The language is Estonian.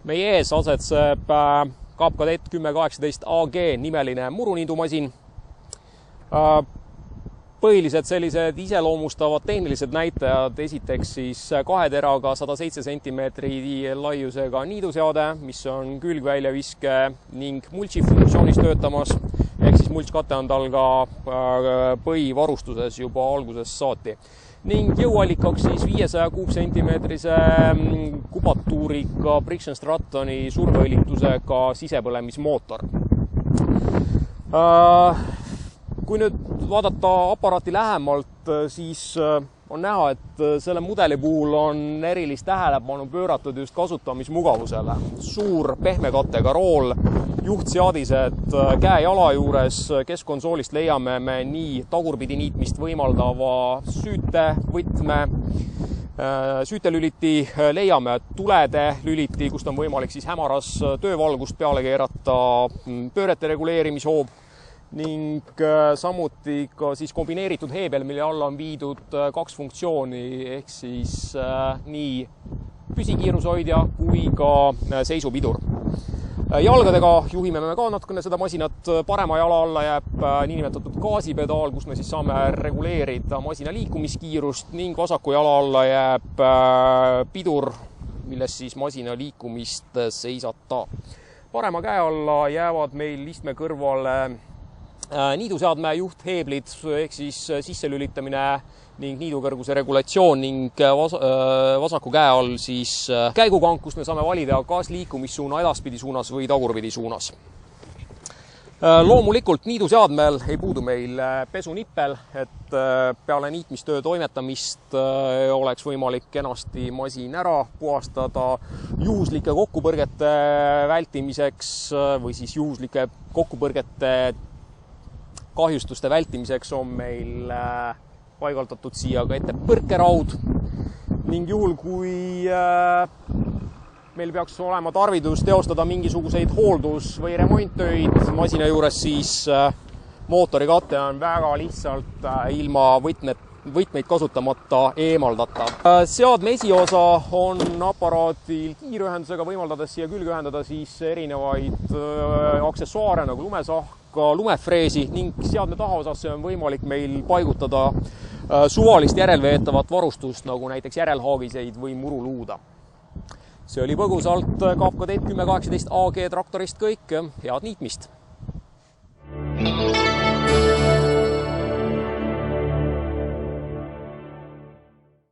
Meie ees asetseb Kaap Kadett 1018 AG nimeline muruniidumasin. Põhilised sellised iseloomustavad tehnilised näitajad, esiteks siis 2 teraga 107 cm laiusega niiduseade, mis on külgväljaviske ning multsi funktsioonis töötamas, ehk siis multskate on tal ka põhivarustuses juba algusest saati. Ning jõuallikaks siis 500 kuupsentimeetrise kubatuuriga Briggs & Strattoni surveõlitusega sisepõlemismootor. Kui nüüd vaadata aparaati lähemalt, siis on näha, et selle mudeli puhul on erilist tähelepanu pööratud just kasutamismugavusele. Suur pehme kattega rool, juhtseadised käe-jala juures, keskkonsoolist leiame me nii tagurpidi niitmist võimaldava süütevõtme, süütelüliti, leiame tulede lüliti, kust on võimalik siis hämaras töövalgust peale keerata, pöörete reguleerimishoob ning samuti ka siis kombineeritud heebel, mille alla on viidud 2 funktsiooni, ehk siis nii püsikiirushoidja kui ka seisupidur. Jalgadega juhime me ka natukene seda masinat, parema jala alla jääb niinimetatud gaasipedaal, kus me siis saame reguleerida masina liikumiskiirust ning vasaku jala alla jääb pidur, milles siis masina liikumist seisata. Parema käe alla jäävad meil istme kõrvale niiduseadme juhtheeblid ehk siis sisselülitamine ning niidukõrguse regulatsioon ning vasaku käe all siis käigukank, kust me saame valida kas liikumissuuna edaspidi suunas või tagurpidi suunas. Loomulikult niiduseadmel ei puudu meil pesunippel, et peale niitmistöö toimetamist oleks võimalik kenasti masin ära puhastada juhuslike kokkupõrgete vältimiseks või siis juhuslike kokkupõrgete kahjustuste vältimiseks on meil paigaldatud siia ka ette põrkeraud ning juhul, kui meil peaks olema tarvidus teostada mingisuguseid hooldus- või remonttöid masina juures, siis mootorikate on väga lihtsalt ilma võtmeid kasutamata eemaldatav. Seadme esiosa on aparaadil kiirühendusega, võimaldades siia külge ühendada siis erinevaid aksessuaare nagu lumesahk, lumefreesi ning seadme tahaosasse on võimalik meil paigutada suvalist järelveetavat varustust, nagu näiteks järelhaagiseid või muruluuda. See oli põgusalt Kaap Kadett 1018 AG traktorist kõik, head niitmist!